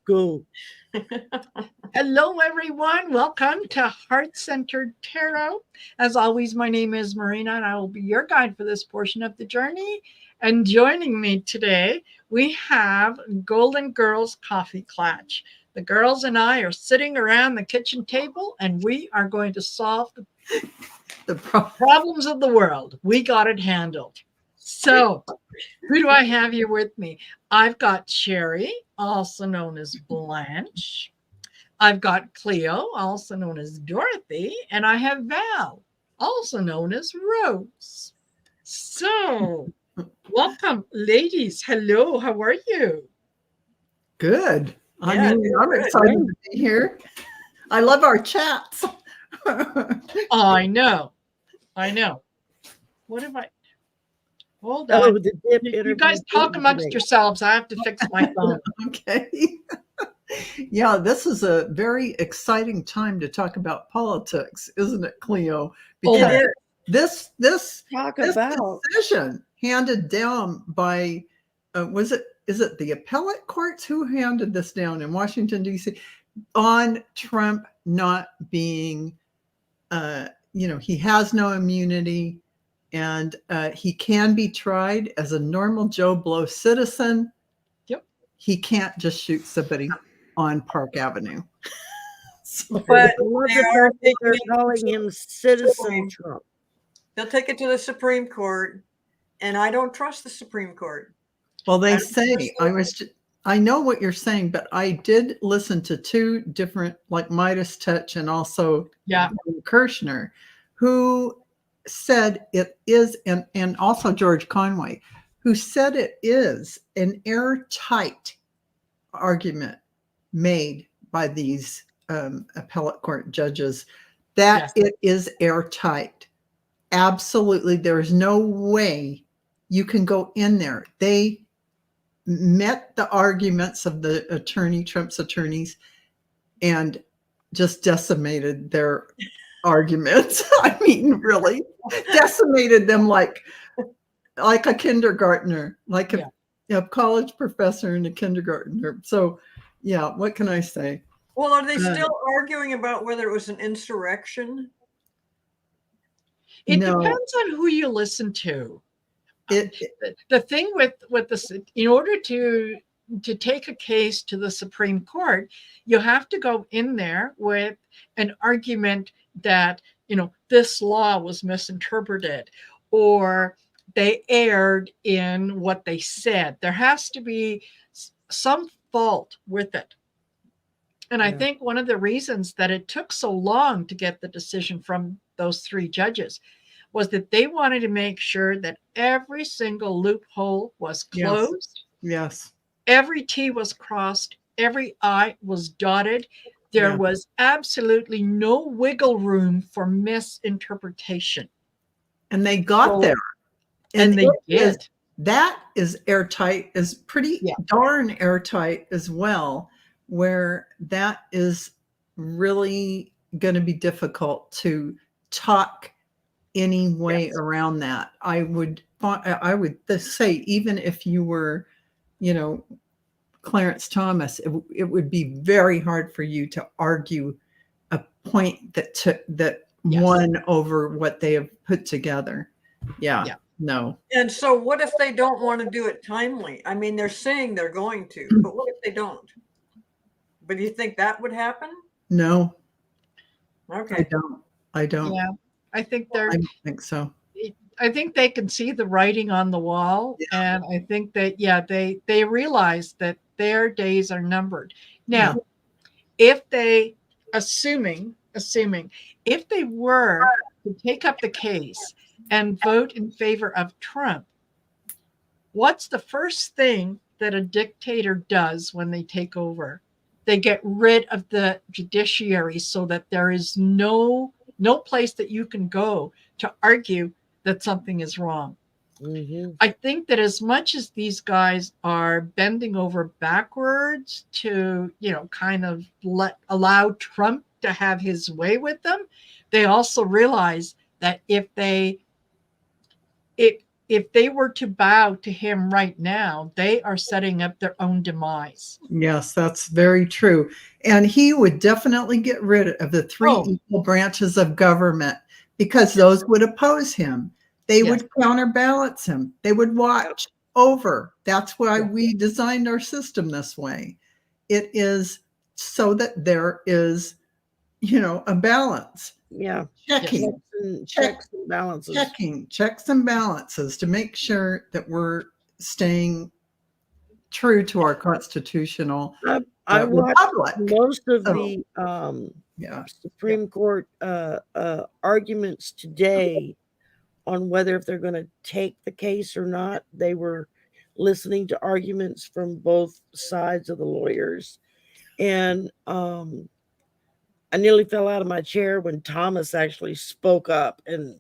Go. Hello, everyone. Welcome to Heart Centered Tarot. As always, my name is Marina, and I will be your guide for this portion of the journey. And joining me today, we have Golden Girls Coffee Klatch. The girls and I are sitting around the kitchen table, and we are going to solve the problems of the world. We got it handled. So, who do I have here with me? I've got Sherry, also known as Blanche. I've got Cleo, also known as Dorothy, and I have Val, also known as Rose. So, welcome, ladies. Hello, how are you? Good. Yeah, I'm excited to be here. I love our chats. I know. What have I? Hold Oh, on. the dip You guys talk amongst yourselves. I have to fix my phone. Okay. Yeah, this is a very exciting time to talk about politics, isn't it, Cleo? Because this decision handed down by is it the appellate courts who handed this down in Washington D.C. on Trump not being he has no immunity, and he can be tried as a normal Joe Blow citizen. Yep. He can't just shoot somebody on Park Avenue. But they're calling him Citizen Trump. They'll take it to the Supreme Court, and I don't trust the Supreme Court. Well, they say, I know what you're saying, but I did listen to two different, like Midas Touch and also Kirshner, who said it is, and also George Conway, who said it is an airtight argument made by these appellate court judges that it is airtight. Absolutely. There is no way you can go in there. They met the arguments of the Trump's attorneys, and just decimated their arguments. I mean, really decimated them like a kindergartner, like a college professor and a kindergartner. So, yeah, what can I say? Well, are they still arguing about whether it was an insurrection? It depends on who you listen to. The thing with this, in order to take a case to the Supreme Court, you have to go in there with an argument that, this law was misinterpreted, or they erred in what they said. There has to be some fault with it. And I think one of the reasons that it took so long to get the decision from those three judges was that they wanted to make sure that every single loophole was closed. Yes. Every T was crossed. Every I was dotted. There was absolutely no wiggle room for misinterpretation. And they got there. And they did. That is airtight, is pretty darn airtight as well, where that is really going to be difficult to talk any way around that. I would say, even if you were, Clarence Thomas, it would be very hard for you to argue a point that won over what they have put together. No. And so what if they don't want to do it timely? I mean, they're saying they're going to, but what if they don't? But do you think that would happen? No. Okay. I don't. Yeah. I think I don't think so. I think they can see the writing on the wall, and I think that they realize that their days are numbered. Now, if they assuming if they were to take up the case and vote in favor of Trump, what's the first thing that a dictator does when they take over? They get rid of the judiciary so that there is no place that you can go to argue that something is wrong. Mm-hmm. I think that as much as these guys are bending over backwards to, kind of allow Trump to have his way with them, they also realize that if if they were to bow to him right now, they are setting up their own demise. Yes, that's very true. And he would definitely get rid of the three equal branches of government because those would oppose him. They would counterbalance him. They would watch over. That's why we designed our system this way. It is so that there is, a balance. Yeah. Checking. Checks and balances. Checks and balances to make sure that we're staying true to our constitutional I watched republic. most of the Supreme Court arguments today on whether if they're going to take the case or not. They were listening to arguments from both sides of the lawyers. And I nearly fell out of my chair when Thomas actually spoke up and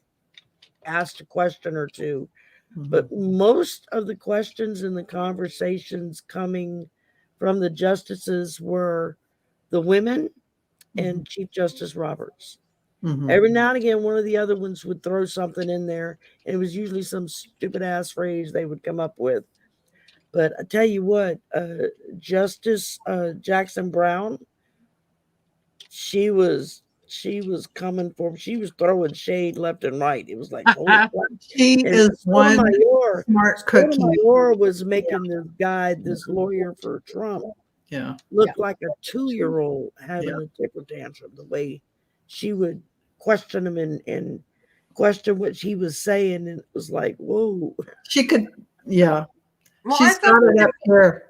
asked a question or two. But most of the questions and the conversations coming from the justices were the women and Chief Justice Roberts. Every now and again, one of the other ones would throw something in there, and it was usually some stupid ass phrase they would come up with. But I tell you what, Justice Jackson Brown, she was coming for him. She was throwing shade left and right. It was like, she is one smart cookie. Sotomayor was making this lawyer for Trump, look like a 2-year-old having a temper tantrum. The way she would question him and question what he was saying, and it was like, whoa. She could, well, she's got it up here.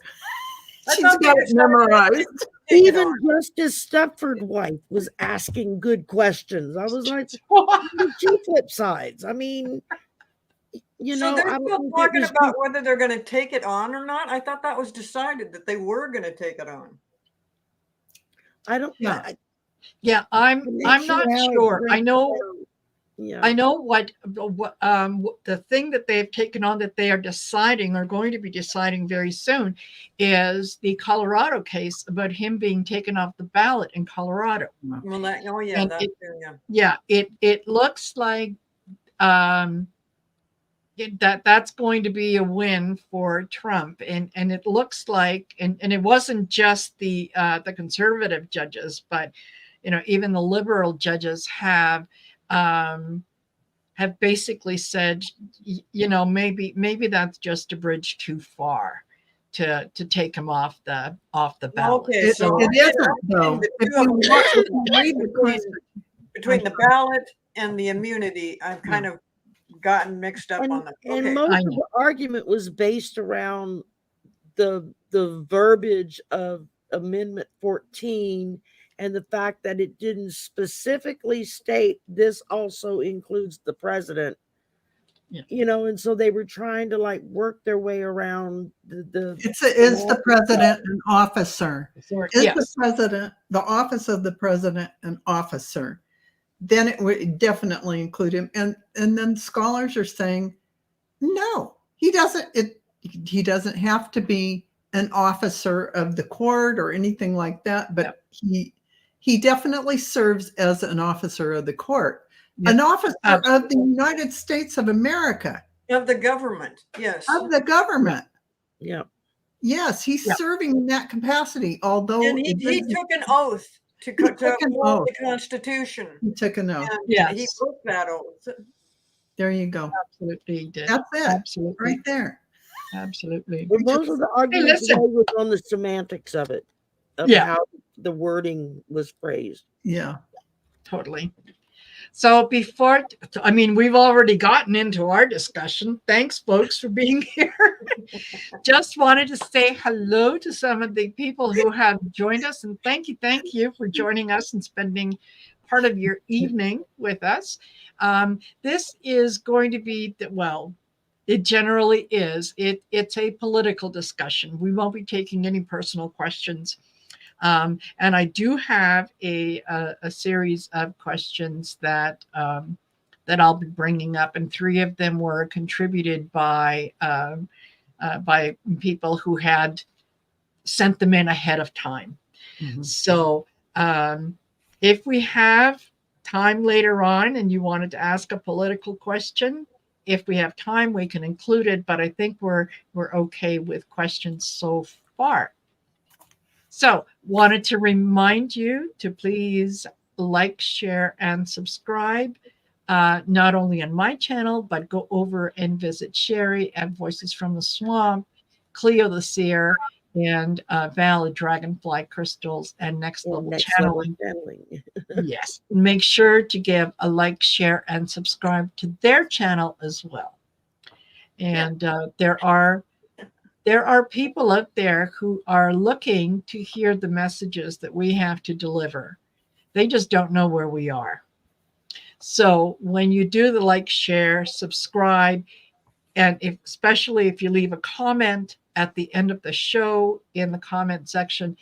She's got it memorized. Even Justice Stepford White was asking good questions. I was like, two flip sides. I mean, so they're still talking about whether they're going to take it on or not. I thought that was decided that they were going to take it on. I don't. I'm not sure. I know. I know what the thing that they've taken on that they are deciding, or going to be deciding very soon, is the Colorado case about him being taken off the ballot in Colorado. Well, it looks like that's going to be a win for Trump, and it looks like, and it wasn't just the conservative judges, but even the liberal judges have basically said, maybe that's just a bridge too far to take him off the ballot. Okay, so it isn't though. Between the ballot and the immunity, I've kind of gotten mixed up on that. And most of the argument was based around the verbiage of Amendment 14 and the fact that it didn't specifically state this also includes the president. And so they were trying to work their way around is the president an officer? The president, the office of the president, an officer? Then it would definitely include him. And then scholars are saying, no, he doesn't have to be an officer of the court or anything like that, but he definitely serves as an officer of the court, an officer of the United States of America. Of the government, yes. Of the government. Yeah. Yes, he's serving in that capacity, although he took an oath to uphold the Constitution. He took an oath. He broke that oath. There you go. Absolutely, he did. That's it. Absolutely. Right there. Absolutely. Well, most of the argument was on the semantics of it, how the wording was phrased. Yeah, totally. So we've already gotten into our discussion. Thanks, folks, for being here. Just wanted to say hello to some of the people who have joined us, and thank you for joining us and spending part of your evening with us. This is going to be, it generally is. It's a political discussion. We won't be taking any personal questions. And I do have a series of questions that I'll be bringing up, and 3 of them were contributed by people who had sent them in ahead of time. So if we have time later on and you wanted to ask a political question, if we have time, we can include it, but I think we're okay with questions so far. So wanted to remind you to please like, share, and subscribe, not only on my channel, but go over and visit Sherry at Voices from the Swamp, Cleo the Seer, and Val at Dragonfly Crystals and Next Level Channeling. Yes. Make sure to give a like, share, and subscribe to their channel as well. And there are people out there who are looking to hear the messages that we have to deliver. They just don't know where we are. So when you do the like, share, subscribe, and especially if you leave a comment at the end of the show in the comment section,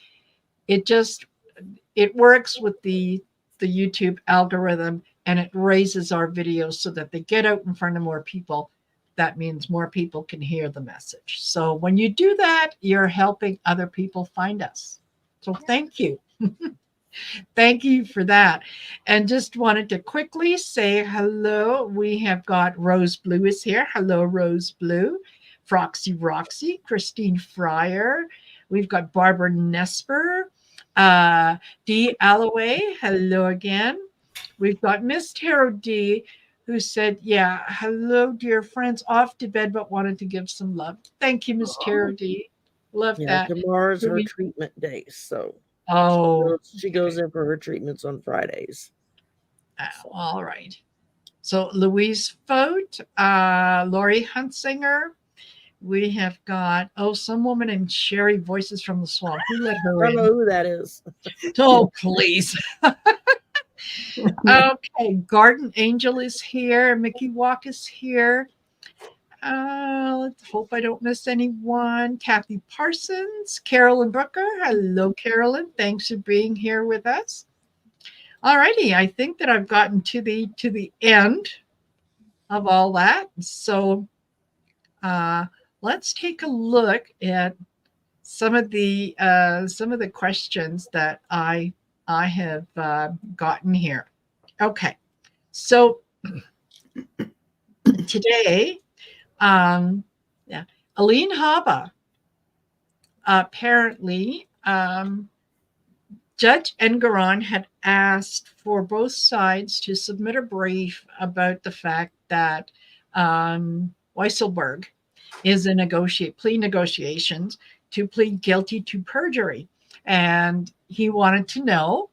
it works with the YouTube algorithm, and it raises our videos so that they get out in front of more people. That means more people can hear the message. So when you do that, you're helping other people find us. So thank you. Thank you for that. And just wanted to quickly say hello. We have got Rose Blue is here. Hello, Rose Blue. Froxy Roxy, Christine Fryer. We've got Barbara Nesper. Dee Alloway, hello again. We've got Miss Tarot D, who said, yeah, hello, dear friends, off to bed, but wanted to give some love. Thank you, Miss Tarot D. Love that. Tomorrow's her treatment day, so she goes in for her treatments on Fridays. All right. So Louise Fote, Lori Huntsinger. We have got, some woman named Sherry, Voices from the Swamp. Who let her in? I don't know who that is. Oh, please. Okay, Garden Angel is here. Mickey Walk is here. Let's hope I don't miss anyone. Kathy Parsons, Carolyn Brooker. Hello, Carolyn. Thanks for being here with us. All righty, I think that I've gotten to the end of all that. So let's take a look at some of the questions that I have gotten here. Okay, so today, Aline Haba, apparently, Judge Engeron had asked for both sides to submit a brief about the fact that Weisselberg is in plea negotiations to plead guilty to perjury. And he wanted to know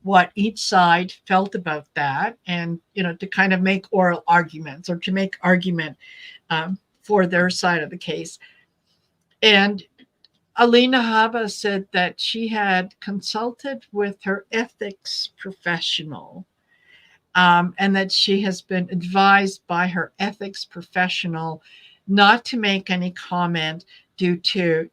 what each side felt about that, and, to kind of make oral arguments, or to make argument for their side of the case. And Alina Haba said that she had consulted with her ethics professional, and that she has been advised by her ethics professional not to make any comment due to,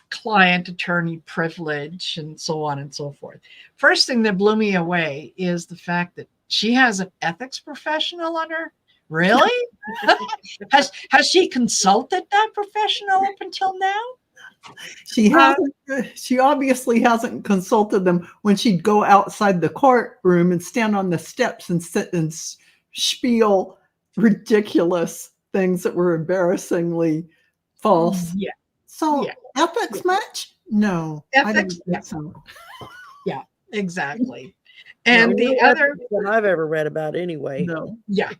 client attorney privilege and so on and so forth. First thing that blew me away is the fact that she has an ethics professional on her. Really? Has she consulted that professional up until now? She hasn't. She obviously hasn't consulted them when she'd go outside the courtroom and stand on the steps and sit and spiel ridiculous things that were embarrassingly false. Yeah. So ethics much? No. Ethics? I don't think so. Yeah, exactly. And the other that I've ever read about anyway. No. Yeah.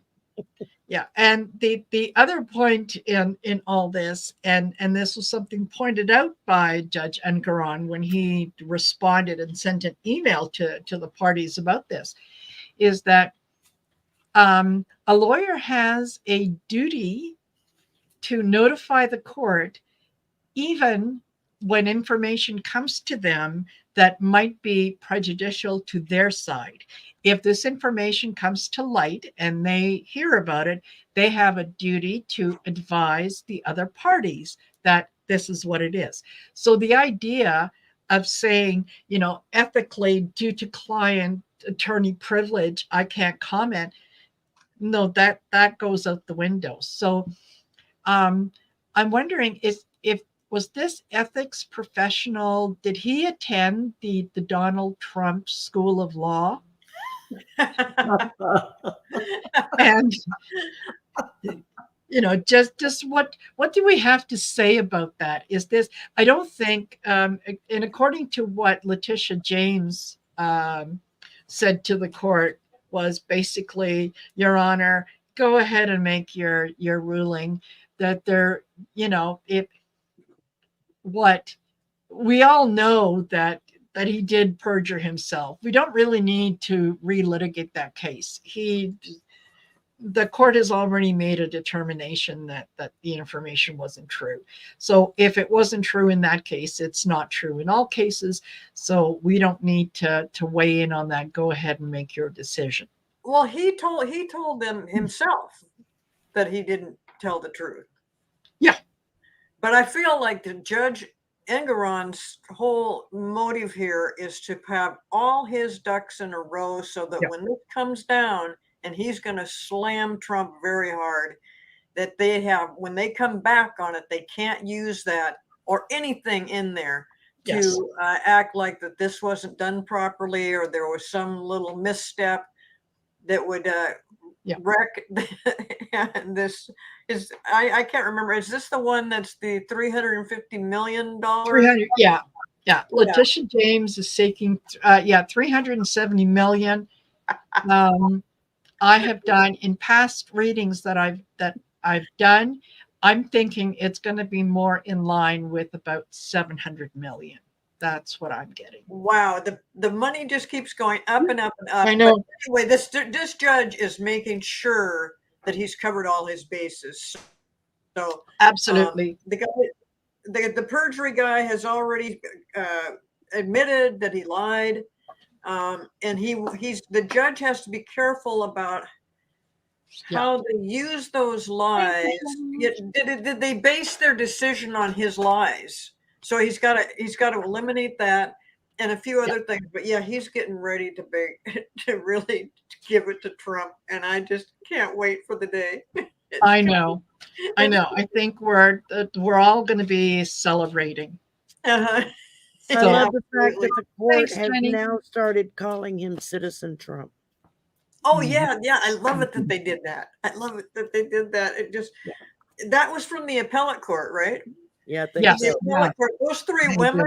Yeah. And the other point in all this, and this was something pointed out by Judge Engeron when he responded and sent an email to the parties about this, is that a lawyer has a duty to notify the court even when information comes to them that might be prejudicial to their side. If this information comes to light and they hear about it, they have a duty to advise the other parties that this is what it is. So the idea of saying, ethically, due to client attorney privilege, I can't comment, no, that goes out the window. So I'm wondering if was this ethics professional, did he attend the Donald Trump School of Law? And just what do we have to say about that? Is this, I don't think, and according to what Letitia James said to the court, was basically, Your Honor, go ahead and make your ruling that there, if what we all know that he did perjure himself. We don't really need to relitigate that case. The court has already made a determination that the information wasn't true. So if it wasn't true in that case, it's not true in all cases. So we don't need to weigh in on that. Go ahead and make your decision. Well, he told them himself that he didn't tell the truth. Yeah. But I feel like the Judge Engeron's whole motive here is to have all his ducks in a row so that when this comes down, and he's going to slam Trump very hard, that when they come back on it, they can't use that or anything in there to act like that this wasn't done properly or there was some little misstep that would wreck. And this is, I can't remember. Is this the one that's the $350 million? 300, yeah. Letitia James is seeking, $370 million. I have done in past readings that I've done, I'm thinking it's going to be more in line with about 700 million. That's what I'm getting. Wow, the money just keeps going up and up and up. I know. But anyway, this judge is making sure that he's covered all his bases. So absolutely, the perjury guy has already admitted that he lied. And the judge has to be careful about how they use those lies. Did they base their decision on his lies? So he's got to eliminate that and a few other things. But yeah, he's getting ready to really give it to Trump, and I just can't wait for the day. I know. I think we're all going to be celebrating. I love the fact that the court has now started calling him Citizen Trump. Oh yeah, I love it that they did that. I love it that they did that. It just that was from the appellate court, right? Yeah, the appellate court. Those three women.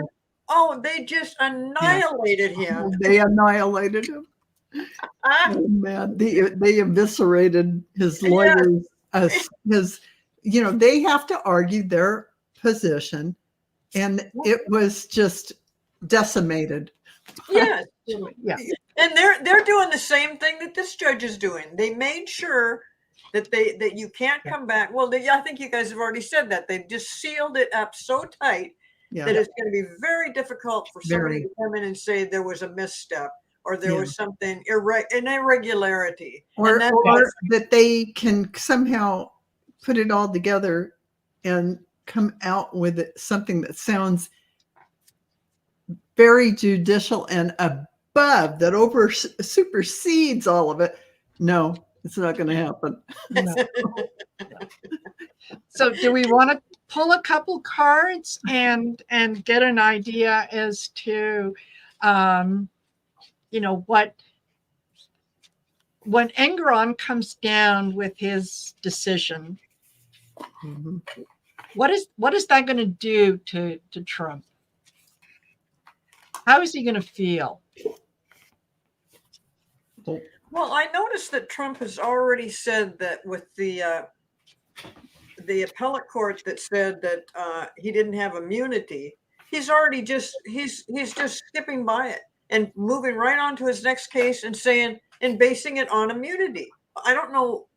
Oh, they just annihilated him. They annihilated him. Oh, man, they eviscerated his lawyers. They have to argue their position. And it was just decimated. Yes. And they're doing the same thing that this judge is doing. They made sure that you can't come back. Well, I think you guys have already said that. They've just sealed it up so tight that it's going to be very difficult for somebody to come in and say there was a misstep or there was something an irregularity. Or that they can somehow put it all together and come out with something that sounds very judicial and above, that supersedes all of it. No, it's not going to happen. No. So do we want to pull a couple cards and get an idea as to what, when Engeron comes down with his decision, what is that going to do to Trump? How is he going to feel? Well, I noticed that Trump has already said that with the appellate court that said that he didn't have immunity. He's already just skipping by it and moving right on to his next case and basing it on immunity. I don't know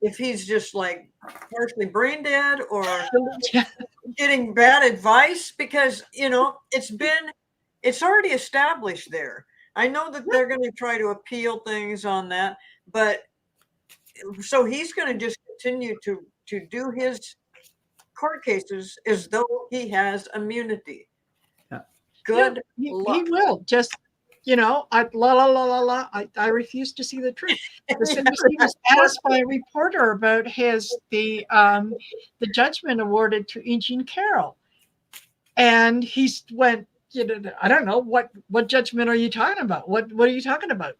if he's just like partially brain dead or getting bad advice, because it's already established there. I know that they're going to try to appeal things on that, but so he's going to just continue to do his court cases as though he has immunity. Good luck. He will just, I refuse to see the truth. As soon as he was asked by a reporter about the judgment awarded to E. Jean Carroll, and he went, I don't know what judgment are you talking about? What are you talking about?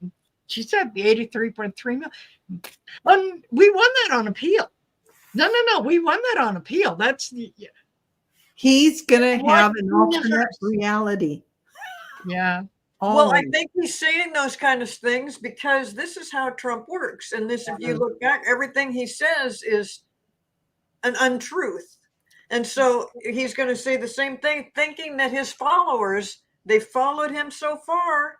She said the 83.3 million. We won that on appeal. No. We won that on appeal. That's the. He's going to have an alternate reality. Yeah. Well, I think he's saying those kind of things because this is how Trump works. And this, if you look back, everything he says is an untruth. And so he's going to say the same thing, thinking that his followers, they followed him so far.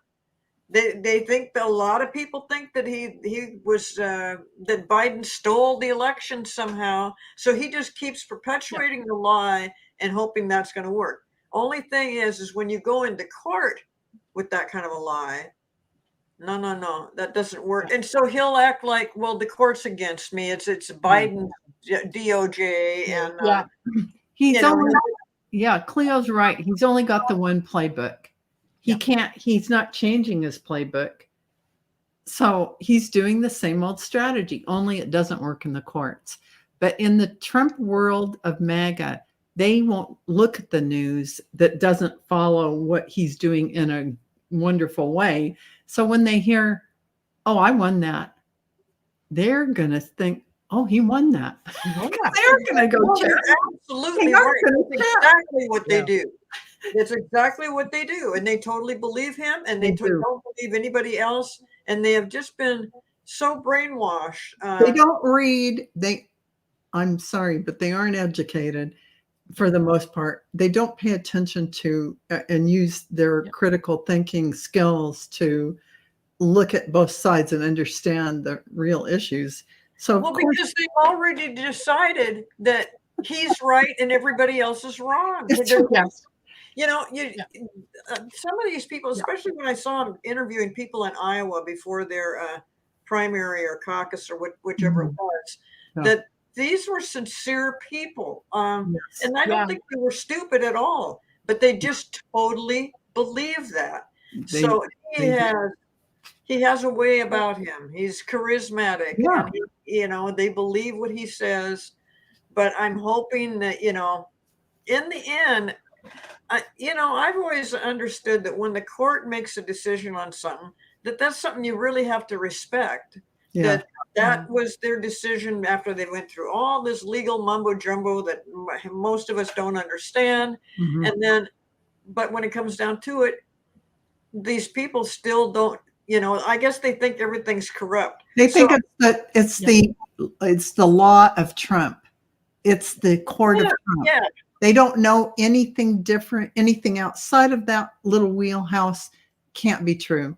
They think that a lot of people think that he was that Biden stole the election somehow. So he just keeps perpetuating the lie and hoping that's going to work. Only thing is when you go into court with that kind of a lie, no, that doesn't work. And so he'll act like, well, the court's against me. It's Biden, DOJ, and he's only Cleo's right. He's only got the one playbook. He's not changing his playbook. So he's doing the same old strategy, only it doesn't work in the courts. But in the Trump world of MAGA, they won't look at the news that doesn't follow what he's doing in a wonderful way. So when they hear, oh, I won that, they're going to think, oh, he won that. They're going to go check. Absolutely right. That's exactly what they do. It's exactly what they do. And they totally believe him, and they don't believe anybody else. And they have just been so brainwashed. They don't read. I'm sorry, but they aren't educated for the most part. They don't pay attention to and use their critical thinking skills to look at both sides and understand the real issues. So, because they've already decided that he's right and everybody else is wrong. You know, some of these people, especially when I saw him interviewing people in Iowa before their primary or caucus or whichever it was, that these were sincere people. And I don't think they were stupid at all, but they just totally believe that. So he has a way about him. He's charismatic. Yeah. And they believe what he says. But I'm hoping that, in the end, I've always understood that when the court makes a decision on something, that's something you really have to respect. Yeah. That was their decision after they went through all this legal mumbo jumbo that most of us don't understand. Mm-hmm. And then, but when it comes down to it, these people still don't, I guess they think everything's corrupt. They think it's the law of Trump. It's the court of Trump. Yeah. They don't know anything different. Anything outside of that little wheelhouse can't be true.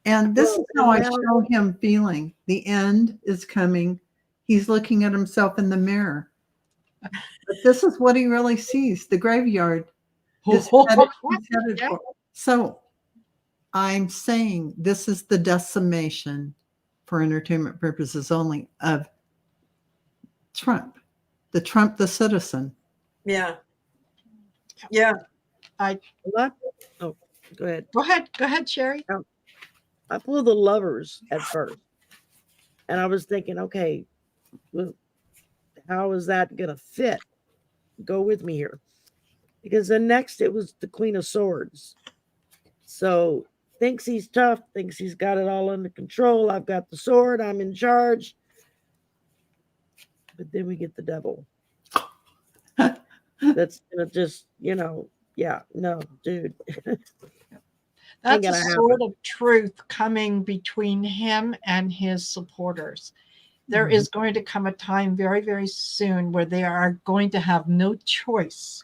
And this is how I show him feeling. The end is coming. He's looking at himself in the mirror. But this is what he really sees. The graveyard is headed for. So I'm saying this is the decimation for entertainment purposes only of Trump, the citizen. Yeah. Yeah. Go ahead. Go ahead, Sherry. I pulled the Lovers at first. And I was thinking, okay, well, how is that going to fit? Go with me here. Because then next it was the Queen of Swords. So thinks he's tough, thinks he's got it all under control. I've got the sword, I'm in charge. But then we get the devil. That's gonna just, no, dude. That's a sword of truth coming between him and his supporters. There is going to come a time very, very soon where they are going to have no choice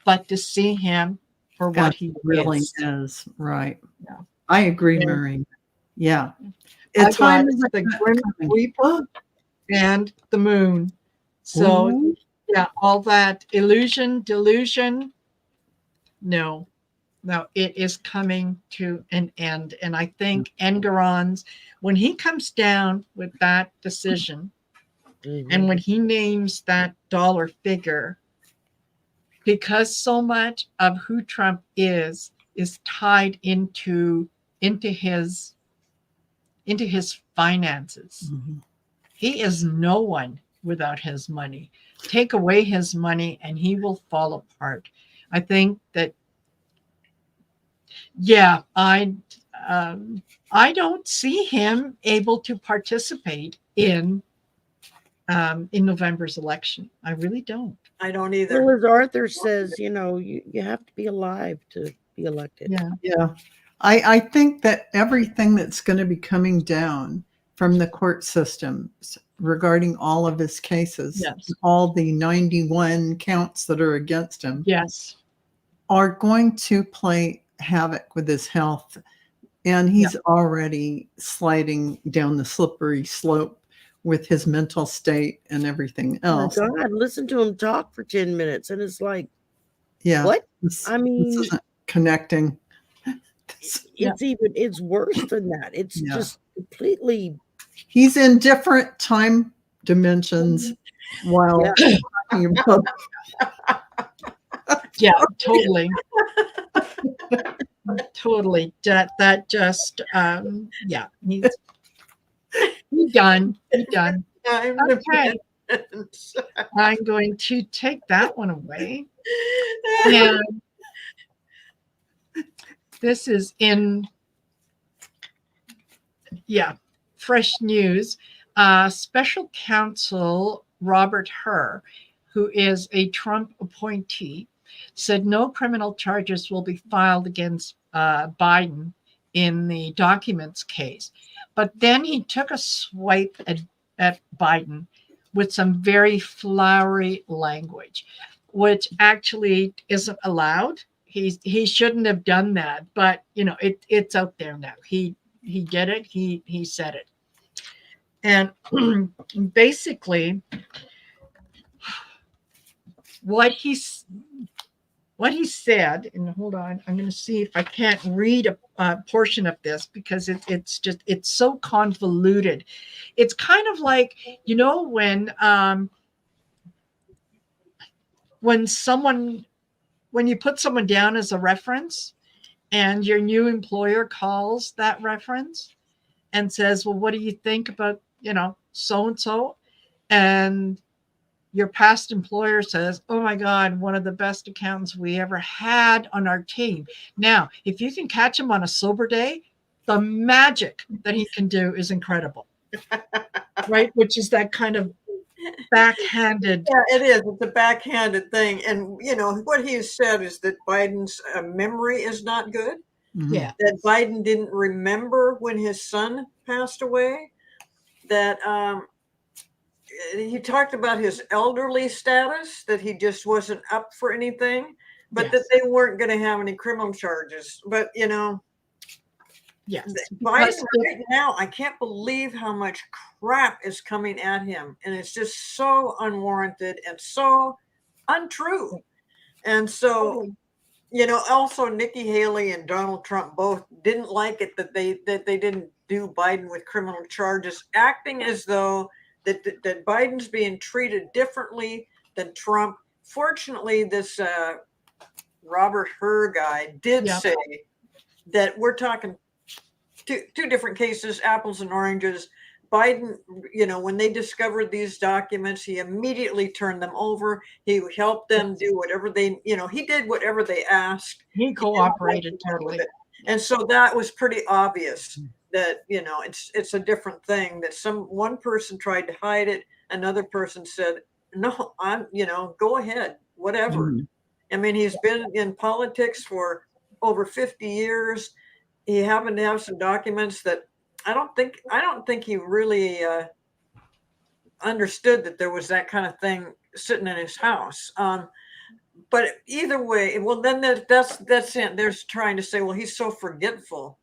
but to see him for what he really is. Right. Yeah. I agree, Marie. Yeah. It's the Grim Reaper and the moon. So all that illusion, delusion. No, it is coming to an end. And I think Engeron's, when he comes down with that decision, and when he names that dollar figure, because so much of who Trump is tied into his finances. Mm-hmm. He is no one without his money. Take away his money and he will fall apart. I think that, I don't see him able to participate in November's election. I really don't. I don't either. Well, as Arthur says, you know, you have to be alive to be elected. Yeah. Yeah. I think that everything that's going to be coming down from the court systems regarding all of his cases, Yes. all the 91 counts that are against him, Yes, are going to play havoc with his health. And he's already sliding down the slippery slope with his mental state and everything else. Oh my God, listen to him talk for 10 minutes. And it's like, Yeah. what? This isn't connecting. It's worse than that. It's just completely. He's in different time dimensions while talking about. Yeah, totally. Totally. That just, he's done. He's done. Okay. I'm going to take that one away. And this is in, fresh news. Special counsel Robert Hur, who is a Trump appointee, said no criminal charges will be filed against Biden in the documents case. But then he took a swipe at Biden with some very flowery language, which actually isn't allowed. He shouldn't have done that, but it's out there now. He did it. He said it. And basically what he said, and hold on, I'm going to see if I can't read a portion of this because it's so convoluted. It's kind of like, when you put someone down as a reference and your new employer calls that reference and says, well, what do you think about, so-and-so? And your past employer says, oh my God, one of the best accountants we ever had on our team. Now, if you can catch him on a sober day, the magic that he can do is incredible. Right? Which is that kind of backhanded. Yeah, it is. It's a backhanded thing. And, what he has said is that Biden's memory is not good. Yeah. That Biden didn't remember when his son passed away. That he talked about his elderly status, that he just wasn't up for anything, but that they weren't going to have any criminal charges. But, yes, Biden right now, I can't believe how much crap is coming at him. And it's just so unwarranted and so untrue. And so, also Nikki Haley and Donald Trump both didn't like it that they didn't do Biden with criminal charges, acting as though that Biden's being treated differently than Trump. Fortunately, this Robert Hur guy did say that we're talking two different cases, apples and oranges. Biden, when they discovered these documents, he immediately turned them over. He helped them do whatever he did whatever they asked. He cooperated totally. And so that was pretty obvious that, it's a different thing, that one person tried to hide it. Another person said, no, go ahead, whatever. I mean, he's been in politics for over 50 years. He happened to have some documents that I don't think he really understood that there was that kind of thing sitting in his house. But either way, well, then that's it. They're trying to say, well, he's so forgetful.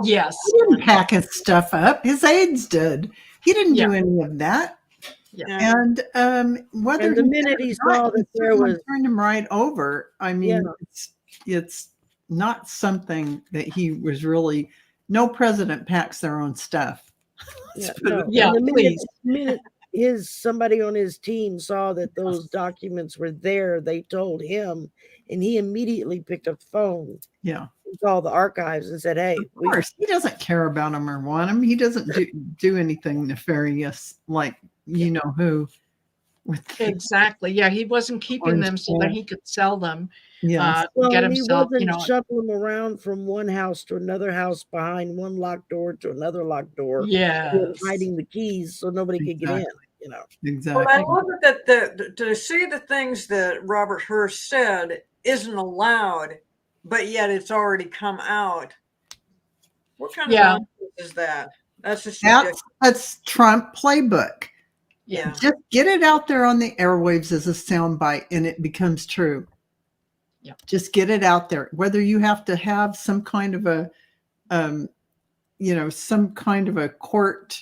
Yes. He didn't pack his stuff up. His aides did. He didn't do any of that. Yeah. And whether the minute he saw that there was, turned him right over. I mean, it's not something that he was really. No president packs their own stuff. The minute somebody on his team saw that those documents were there, they told him, and he immediately picked up the phone. Yeah. Called the archives and said, hey, of course, he doesn't care about them or want them. He doesn't do anything nefarious like who. Exactly. Yeah, he wasn't keeping them so that he could sell them. Yes. Well, get and he himself, wasn't shuffling around from one house to another house behind one locked door to another locked door, yes. hiding the keys so nobody could get in. Exactly. But I love it that to say the things that Robert Hearst said isn't allowed, but yet it's already come out. What kind of nonsense is that? That's just that's Trump playbook. Yeah. Just get it out there on the airwaves as a soundbite and it becomes true. Yeah. Just get it out there. Whether you have to have some kind of a, some kind of a court,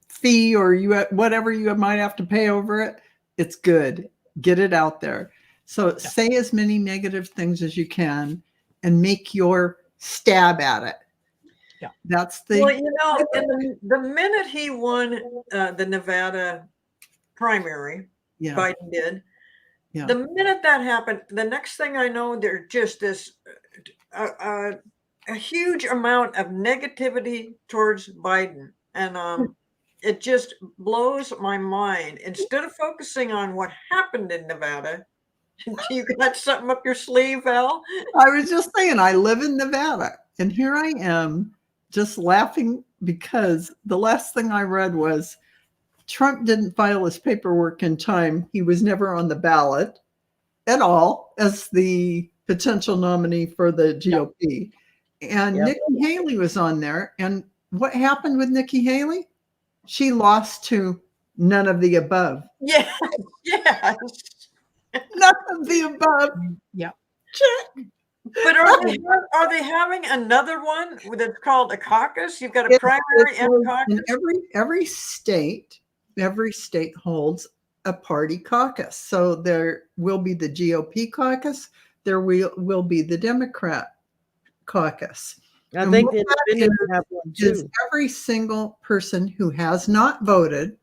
fee or whatever you might have to pay over it, it's good. Get it out there. So say as many negative things as you can and make your stab at it. Yeah. That's the the minute he won the Nevada primary, Biden did. Yeah. The minute that happened, the next thing I know, there's just this a huge amount of negativity towards Biden, and it just blows my mind. Instead of focusing on what happened in Nevada, you got something up your sleeve, Val? I was just saying, I live in Nevada, and here I am just laughing because the last thing I read was Trump didn't file his paperwork in time. He was never on the ballot at all as the potential nominee for the GOP. And Nikki Haley was on there. And what happened with Nikki Haley? She lost to none of the above. Yes. None of the above. Yeah. Check. But are they having another one that's called a caucus? You've got a primary and a caucus. Every state holds a party caucus. So there will be the GOP caucus. There will be the Democrat caucus. I think the independents have one too. Every single person who has not voted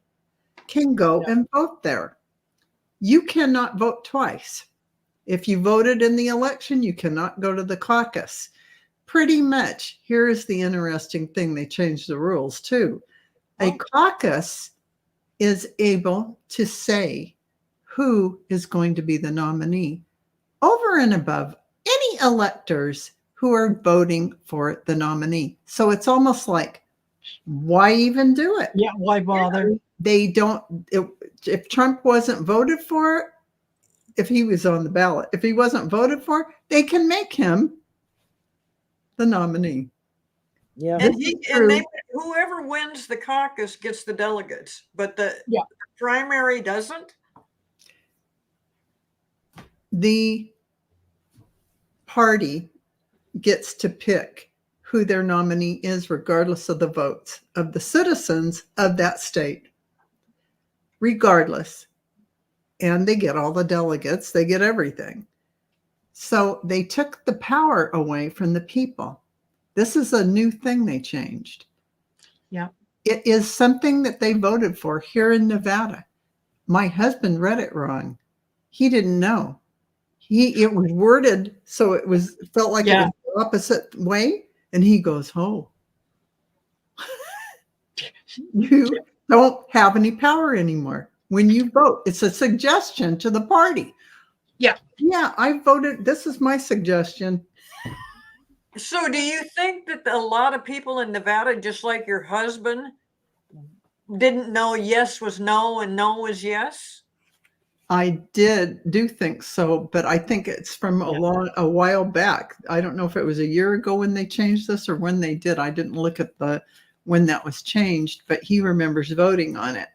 can go and vote there. You cannot vote twice. If you voted in the election, you cannot go to the caucus. Pretty much, here's the interesting thing. They changed the rules too. A caucus is able to say who is going to be the nominee over and above any electors who are voting for the nominee. So it's almost like, why even do it? Yeah, why bother? They don't, if Trump wasn't voted for, if he was on the ballot, if he wasn't voted for, they can make him the nominee. Yeah. And whoever wins the caucus gets the delegates, but the primary doesn't? The party gets to pick who their nominee is, regardless of the votes of the citizens of that state. Regardless. And they get all the delegates, they get everything. So they took the power away from the people. This is a new thing they changed. Yeah. It is something that they voted for here in Nevada. My husband read it wrong. He didn't know. It was worded so it felt like it was the opposite way. And he goes, oh, you don't have any power anymore. When you vote, it's a suggestion to the party. Yeah. Yeah, I voted. This is my suggestion. So do you think that a lot of people in Nevada, just like your husband, didn't know yes was no and no was yes? I do think so, but I think it's from a while back. I don't know if it was a year ago when they changed this or when they did. I didn't look at when that was changed, but he remembers voting on it.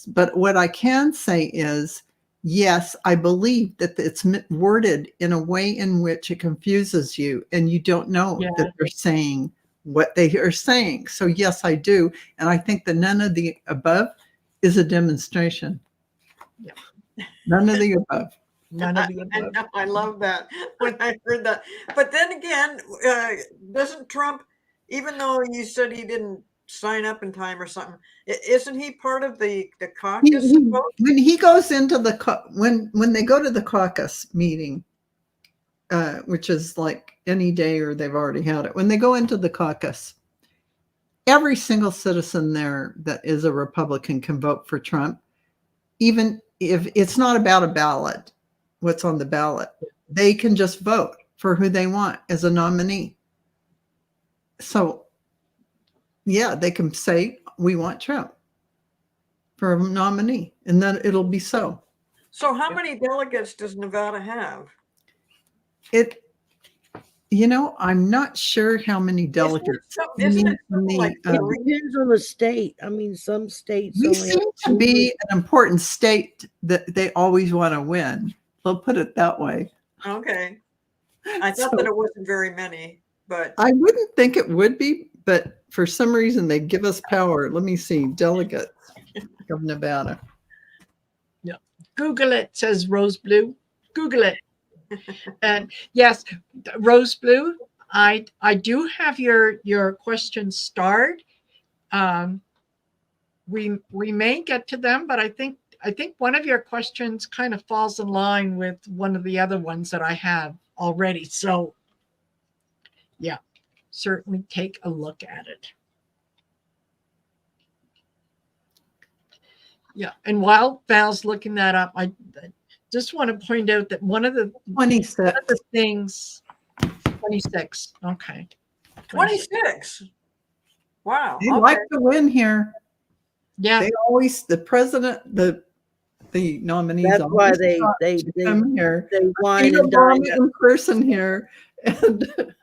But what I can say is, yes, I believe that it's worded in a way in which it confuses you and you don't know that they're saying what they are saying. So yes, I do. And I think the none of the above is a demonstration. Yeah. None of the above. None of the above. I love that when I heard that. But then again, doesn't Trump, even though you said he didn't sign up in time or something, isn't he part of the caucus? When he goes into when they go to the caucus meeting, which is like any day or they've already had it, when they go into the caucus, every single citizen there that is a Republican can vote for Trump, even if it's not about a ballot. what's on the ballot. They can just vote for who they want as a nominee. So, yeah, they can say, we want Trump for a nominee, and then it'll be so. So how many delegates does Nevada have? I'm not sure how many delegates. Isn't it like It depends on the state. I mean, some states we only seem to be an important state that they always want to win. They'll put it that way. Okay. I thought that it wasn't very many, but I wouldn't think it would be, but for some reason they give us power. Let me see, delegates of Nevada. Yeah, Google it, says Rose Blue. Google it. And yes, Rose Blue, I do have your questions starred. We may get to them, but I think one of your questions kind of falls in line with one of the other ones that I have already. So yeah, certainly take a look at it. Yeah, and while Val's looking that up, I just want to point out that one of the 26 things, 26. Okay. 26. Wow. They like to win here. Yeah. They always, the president, the nominees. That's why they come here. They wine and dine in person here, and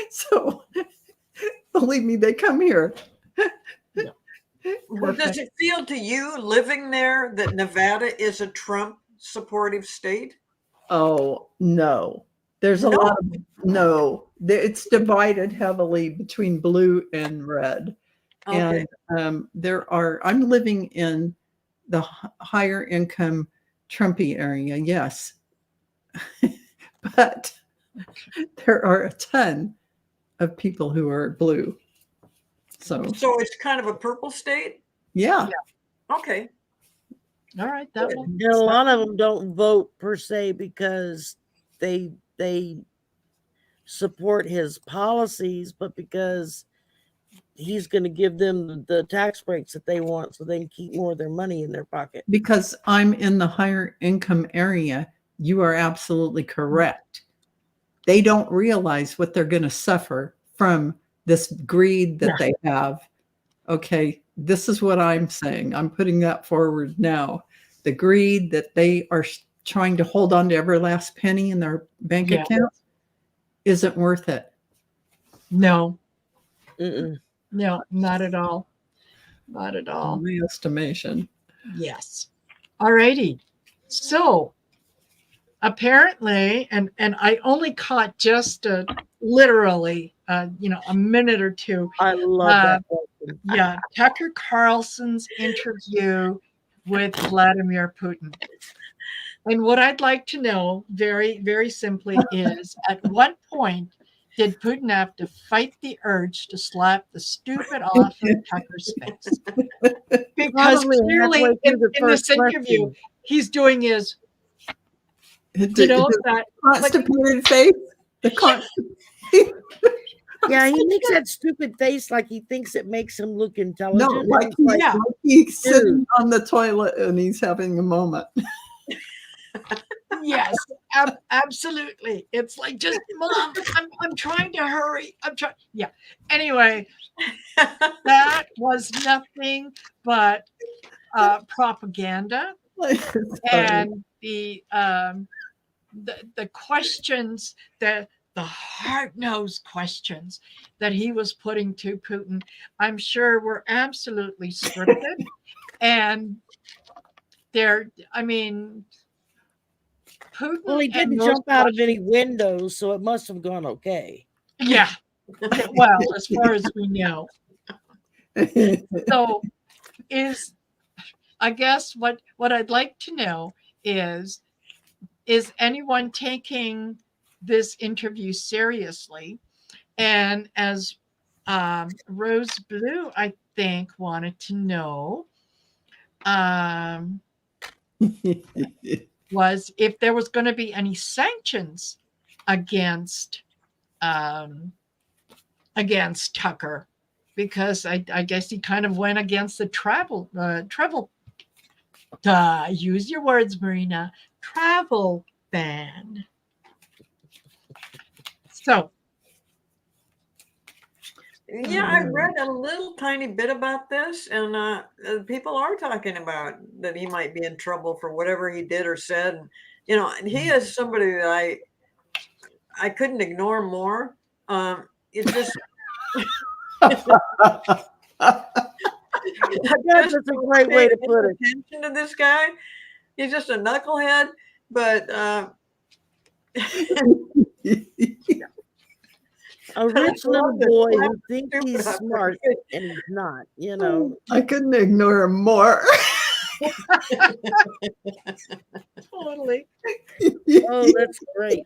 so believe me, they come here. Well, does it feel to you living there that Nevada is a Trump supportive state? Oh, no. There's a lot of no. It's divided heavily between blue and red. Okay. And I'm living in the higher income Trumpy area, yes. But there are a ton of people who are blue. So it's kind of a purple state? Yeah. Okay. All right. That one. And a lot of them don't vote per se because they support his policies, but because he's going to give them the tax breaks that they want so they can keep more of their money in their pocket. Because I'm in the higher income area, you are absolutely correct. They don't realize what they're going to suffer from this greed that they have. Okay, this is what I'm saying. I'm putting that forward now. The greed that they are trying to hold on to every last penny in their bank account isn't worth it. No. Mm-mm. No, not at all. Not at all. In my estimation. Yes. All righty. So apparently, and I only caught just literally, a minute or two. I love that. Yeah, Tucker Carlson's interview with Vladimir Putin. And what I'd like to know very, very simply is, at what point did Putin have to fight the urge to slap the stupid off of Tucker's face? Because clearly in this interview, he's doing his, that constipated face. The constipated. Yeah, he makes that stupid face like he thinks it makes him look intelligent. No, like he's sitting on the toilet and he's having a moment. Yes, absolutely. It's like, just Mom, I'm trying to hurry. I'm trying. Yeah. Anyway, that was nothing but propaganda, and the questions that the hard-nosed questions that he was putting to Putin, I'm sure were absolutely scripted, and Putin. Well, he didn't jump out of any windows, so it must have gone okay. Yeah. Well, as far as we know. So I guess what I'd like to know is anyone taking this interview seriously? And as Rose Blue, I think, wanted to know, was if there was going to be any sanctions against Tucker, because I guess he kind of went against the travel use your words, Marina, travel fan. So, yeah, I read a little tiny bit about this, and people are talking about that he might be in trouble for whatever he did or said. And, and he is somebody that I couldn't ignore more. It's just That's a great way to put it. Attention to this guy. He's just a knucklehead, but a rich little boy who thinks he's smart and he's not, I couldn't ignore him more. totally. Oh, that's great.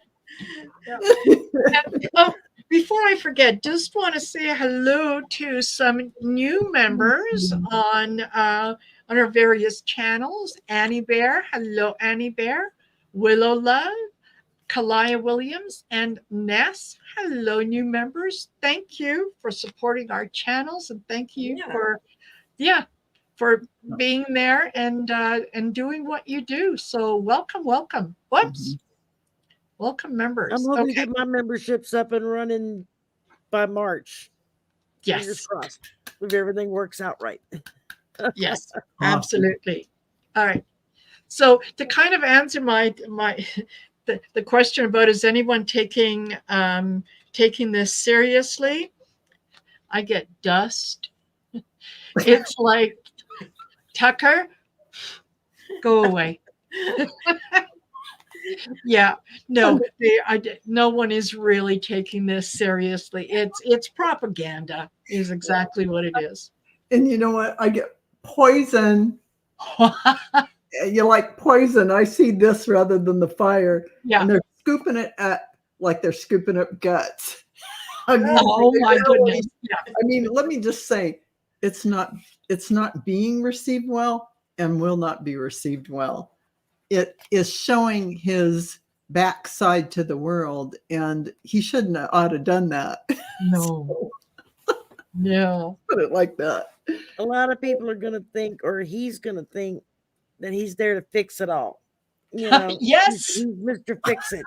Oh, before I forget, just want to say hello to some new members on our various channels. Annie Bear, hello Annie Bear, Willow Love, Kalaya Williams, and Ness. Hello, new members. Thank you for supporting our channels, and thank you for being there and doing what you do. So welcome. Whoops. Welcome, members. I'm hoping to get my memberships up and running by March. Yes. Fingers crossed. If everything works out right. Yes, absolutely. All right. So to kind of answer the question about is anyone taking this seriously, I get dust. It's like, Tucker, go away. Yeah, no, no one is really taking this seriously. It's propaganda is exactly what it is. And you know what? I get poison. You like poison. I see this rather than the fire. Yeah. And they're scooping it like they're scooping up guts. I mean, oh my goodness. Yeah. I mean, let me just say, it's not being received well and will not be received well. It is showing his backside to the world, and he shouldn't have ought to done that. No. No. Put it like that. A lot of people are going to think, or he's going to think, that he's there to fix it all. Yes. He's Mr. Fix It.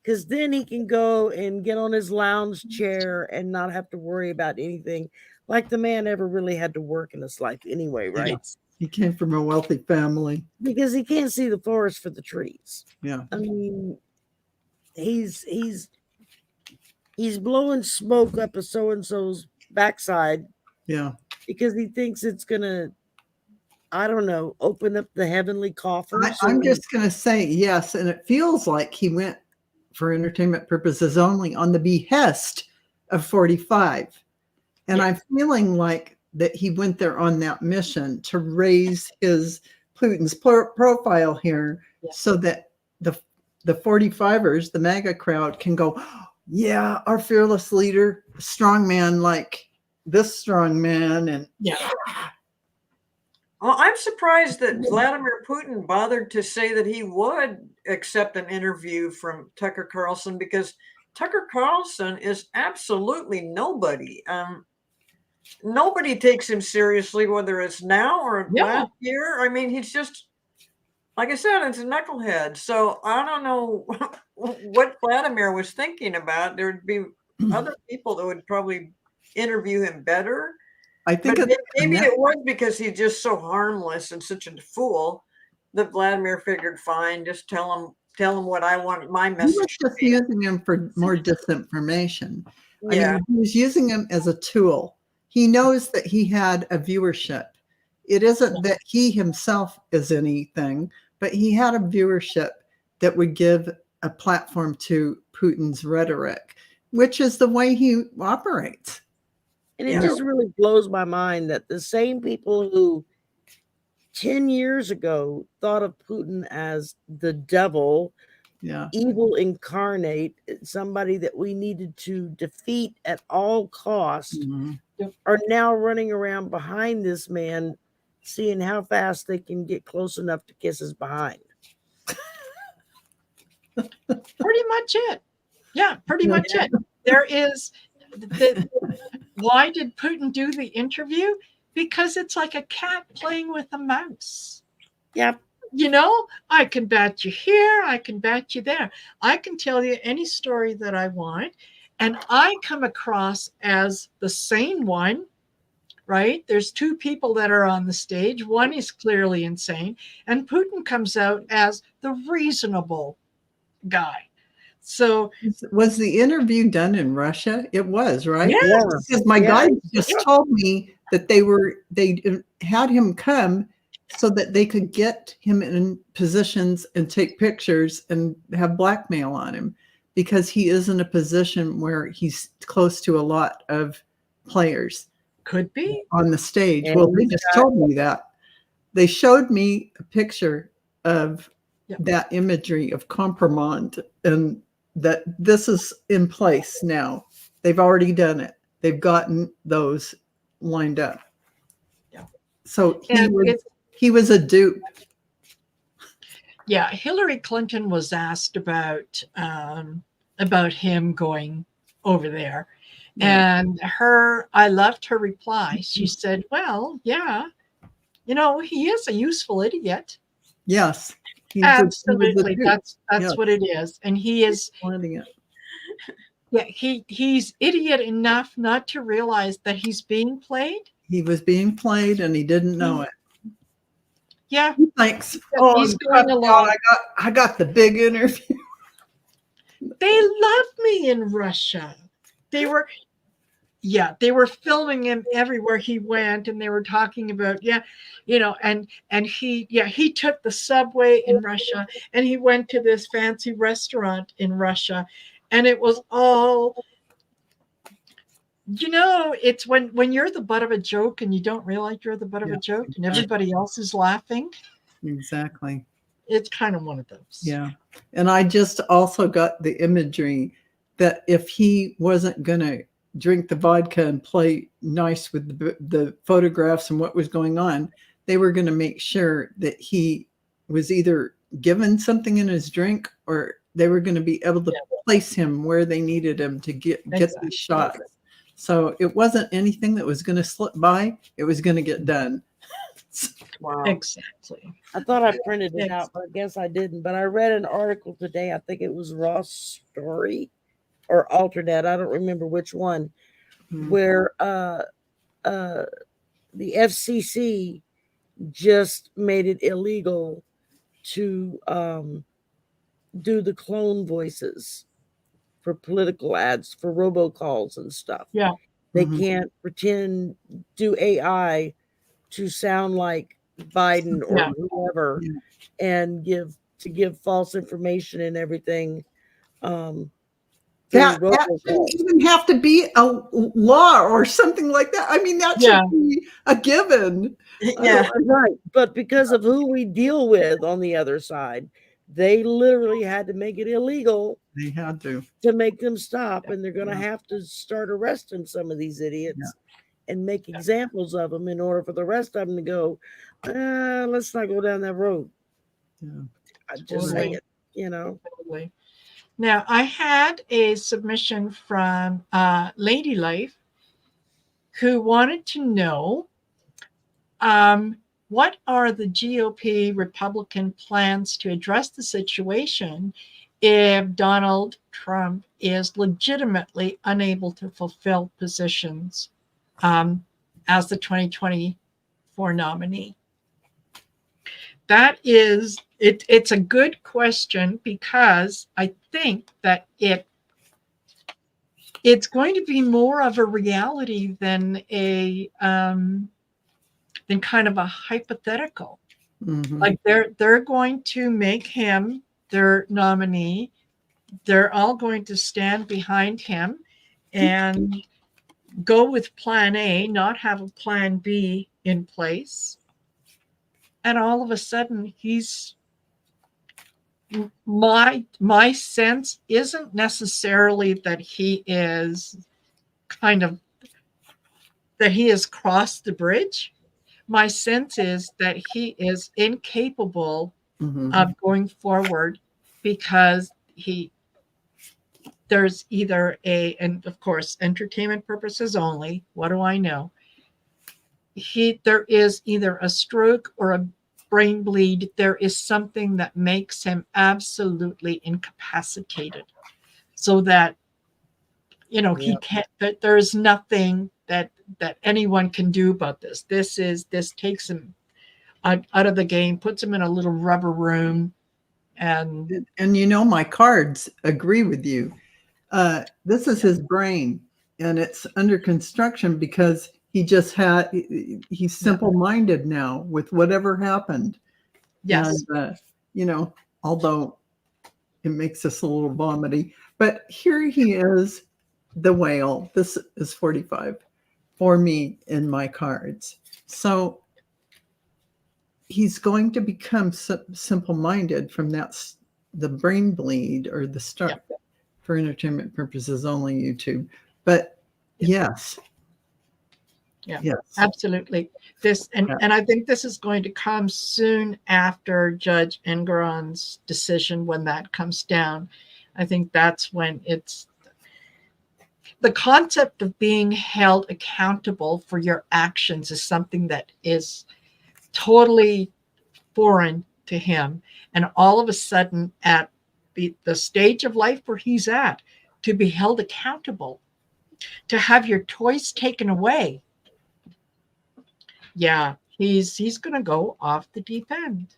Because then he can go and get on his lounge chair and not have to worry about anything. Like the man ever really had to work in his life anyway, right? Yes. He came from a wealthy family. Because he can't see the forest for the trees. Yeah. I mean, he's blowing smoke up a so-and-so's backside. Yeah. Because he thinks it's going to, I don't know, open up the heavenly coffers. I'm just going to say yes. And it feels like he went for entertainment purposes only on the behest of 45. And yeah. I'm feeling like that he went there on that mission to raise Putin's profile here, yeah. So that the 45ers, the MAGA crowd, can go, yeah, our fearless leader, strong man like this strong man. And yeah. Well, I'm surprised that Vladimir Putin bothered to say that he would accept an interview from Tucker Carlson, because Tucker Carlson is absolutely nobody. Nobody takes him seriously, whether it's now or last year. I mean, he's just, like I said, it's a knucklehead. So I don't know what Vladimir was thinking about. There would be other people that would probably interview him better. I think maybe it was because he's just so harmless and such a fool that Vladimir figured, fine, just tell him what I want, my message. He was just using him for more disinformation. Yeah. I mean, he was using him as a tool. He knows that he had a viewership. It isn't that he himself is anything, but he had a viewership that would give a platform to Putin's rhetoric, which is the way he operates. And it just really blows my mind that the same people who 10 years ago thought of Putin as the devil, evil incarnate, somebody that we needed to defeat at all costs, are now running around behind this man, seeing how fast they can get close enough to kiss his behind. Pretty much it. Yeah, pretty much it. There is... Why did Putin do the interview? Because it's like a cat playing with a mouse. Yep. You know, I can bat you here, I can bat you there. I can tell you any story that I want, and I come across as the sane one, right? There's two people that are on the stage. One is clearly insane, and Putin comes out as the reasonable guy. So was the interview done in Russia? It was, right? yes, Because my guide just told me that they had him come so that they could get him in positions and take pictures and have blackmail on him, because he is in a position where he's close to a lot of players. Could be on the stage. And well, they just told me that. They showed me a picture of that imagery of Compromise, and that this is in place now. They've already done it. They've gotten those lined up. Yeah. So he was a dupe. Yeah, Hillary Clinton was asked about him going over there. Yeah. And I loved her reply. She said, well, yeah, you know, he is a useful idiot. Yes. Absolutely. That's what it is. And he is it. Yeah, he's idiot enough not to realize that he's being played. He was being played and he didn't know it. Yeah. Thanks. He's going along. I got the big interview. They love me in Russia. They were filming him everywhere he went, and they were talking about, you know, and he took the subway in Russia, and he went to this fancy restaurant in Russia, and it was all, you know, it's when you're the butt of a joke and you don't realize you're the butt of a joke and everybody else is laughing. Exactly. It's kind of one of those. Yeah. And I just also got the imagery that if he wasn't going to drink the vodka and play nice with the photographs and what was going on, they were going to make sure that he was either given something in his drink, or they were going to be able to place him where they needed him to get these shots. So it wasn't anything that was going to slip by. It was going to get done. Wow. Exactly. I thought I printed it out, but I guess I didn't. But I read an article today. I think it was Ross Story or Alternate. I don't remember which one, where the FCC just made it illegal to do the clone voices for political ads, for robocalls and stuff. Yeah. They can't do AI to sound like Biden or whoever and give false information and everything. That shouldn't even have to be a law or something like that. I mean, that should be a given. Yeah, right. But because of who we deal with on the other side, they literally had to make it illegal. They had to make them stop, and they're going to have to start arresting some of these idiots and make examples of them in order for the rest of them to go, let's not go down that road. Yeah. I just say it, you know. Totally. Now, I had a submission from Lady Life, who wanted to know what are the GOP Republican plans to address the situation if Donald Trump is legitimately unable to fulfill positions as the 2024 nominee? That is, it's a good question, because I think that it's going to be more of a reality than than kind of a hypothetical. Like they're going to make him their nominee. They're all going to stand behind him and go with plan A, not have a plan B in place. And all of a sudden, my sense isn't necessarily that he is that he has crossed the bridge. My sense is that he is incapable of going forward, because there's either and of course, entertainment purposes only, what do I know? There is either a stroke or brain bleed, there is something that makes him absolutely incapacitated, so that, you know, he can't, that there's nothing that anyone can do about this. This takes him out of the game, puts him in a little rubber room. And you know, my cards agree with you. This is his brain, and it's under construction because he's simple-minded now with whatever happened. Yes. And, you know, although it makes us a little vomity, but here he is, the whale. This is 45 for me in my cards. So he's going to become simple-minded from the brain bleed or the start. Yeah. For entertainment purposes only, YouTube. But yes. Yeah, yes, absolutely. And I think this is going to come soon after Judge Engoron's decision. When that comes down, I think that's when it's the concept of being held accountable for your actions is something that is totally foreign to him. And all of a sudden, at the stage of life where he's at, to be held accountable, to have your toys taken away. Yeah, he's going to go off the deep end.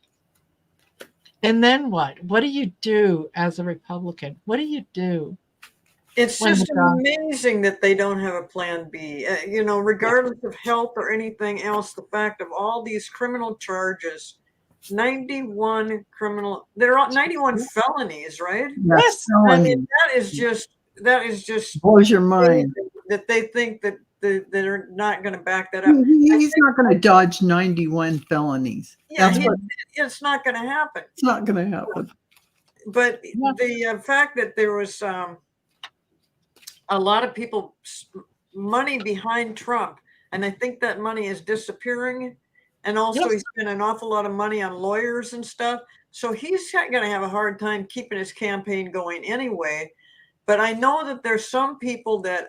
And then what? What do you do as a Republican? What do you do? It's just amazing that they don't have a plan B. You know, regardless of health or anything else, the fact of all these criminal charges, 91 criminal, they're all 91 felonies, right? Yes. I mean, that is just blows your mind that they think that they're not going to back that up. He's not going to dodge 91 felonies. Yeah, it's not going to happen. It's not going to happen. But the fact that there was a lot of people money behind Trump, and I think that money is disappearing. And also he spent an awful lot of money on lawyers and stuff. So he's going to have a hard time keeping his campaign going anyway. But I know that there's some people that,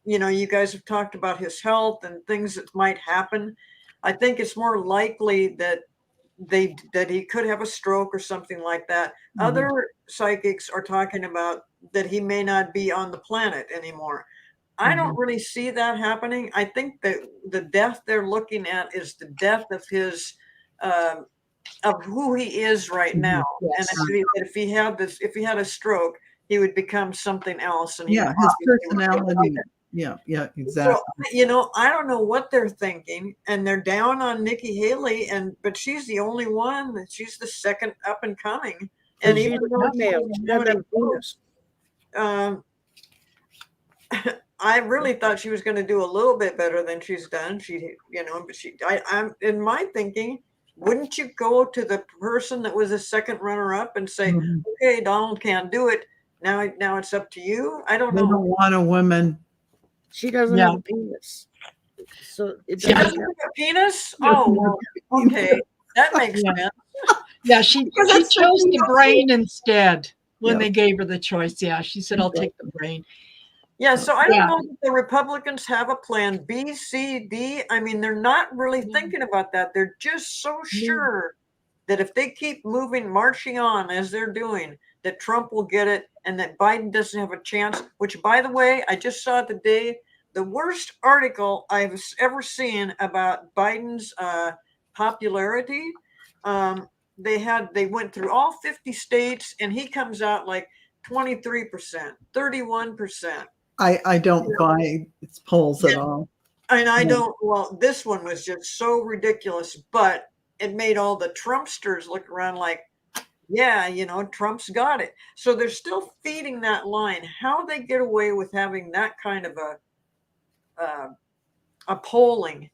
you know, you guys have talked about his health and things that might happen. I think it's more likely that he could have a stroke or something like that. Mm-hmm. Other psychics are talking about that he may not be on the planet anymore. I don't really see that happening. I think that the death they're looking at is the death of his, of who he is right now. Yes. And if he had a stroke, he would become something else. And his personality. Yeah, exactly. So, you know, I don't know what they're thinking, and they're down on Nikki Haley, but she's the only one that she's the second up and coming. And even I really thought she was going to do a little bit better than she's done. I'm in my thinking, wouldn't you go to the person that was a second runner up and say, okay, Donald can't do it. Now it's up to you. I don't know. They don't want a woman. She doesn't have a penis. So she doesn't have a penis? Oh, well, okay. That makes sense. Yeah, she chose the brain instead when they gave her the choice. Yeah, she said, I'll take the brain. Yeah, so I don't know if the Republicans have a plan B, C, D. I mean, they're not really thinking about that. They're just so sure that if they keep marching on as they're doing, that Trump will get it and that Biden doesn't have a chance, which, by the way, I just saw today, the worst article I've ever seen about Biden's popularity. They went through all 50 states and he comes out like 23%, 31%. I don't buy its polls at all. And I don't, well, this one was just so ridiculous, but it made all the Trumpsters look around like, yeah, you know, Trump's got it. So they're still feeding that line. How they get away with having that kind of a polling.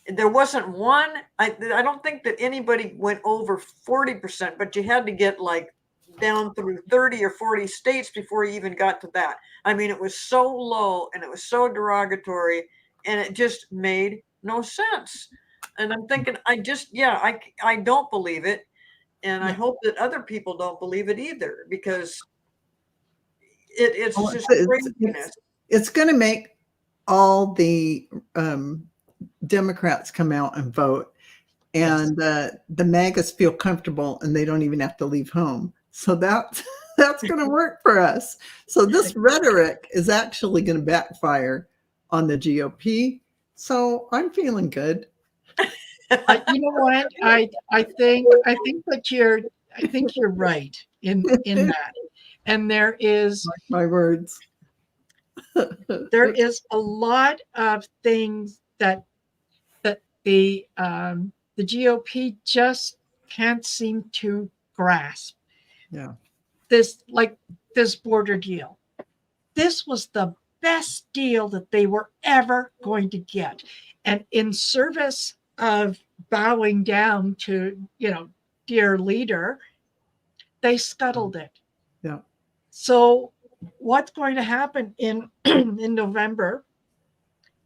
There wasn't one, I don't think that anybody went over 40%, but you had to get like down through 30 or 40 states before you even got to that. I mean, it was so low and it was so derogatory and it just made no sense. And I'm thinking, I don't believe it. And I hope that other people don't believe it either, because it's just craziness. It's going to make all the Democrats come out and vote. and the MAGAs feel comfortable and they don't even have to leave home. So that's going to work for us. So this rhetoric is actually going to backfire on the GOP. So I'm feeling good. You know what? I think that you're right in that. And there is, Mark my words. there is a lot of things that the GOP just can't seem to grasp. Yeah. This border deal. This was the best deal that they were ever going to get. And in service of bowing down to, dear leader, they scuttled it. Yeah. So what's going to happen in November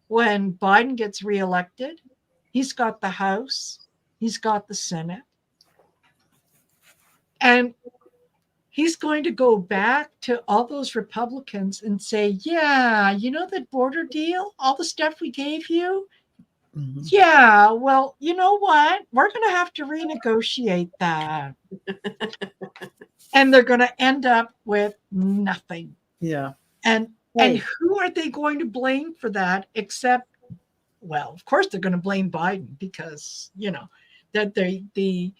when Biden gets reelected? He's got the House, he's got the Senate, and he's going to go back to all those Republicans and say, yeah, that border deal, all the stuff we gave you. Mm-hmm. Yeah, well, you know what? We're going to have to renegotiate that. And they're going to end up with nothing. Yeah. And who are they going to blame for that except, well, of course they're going to blame Biden because, that the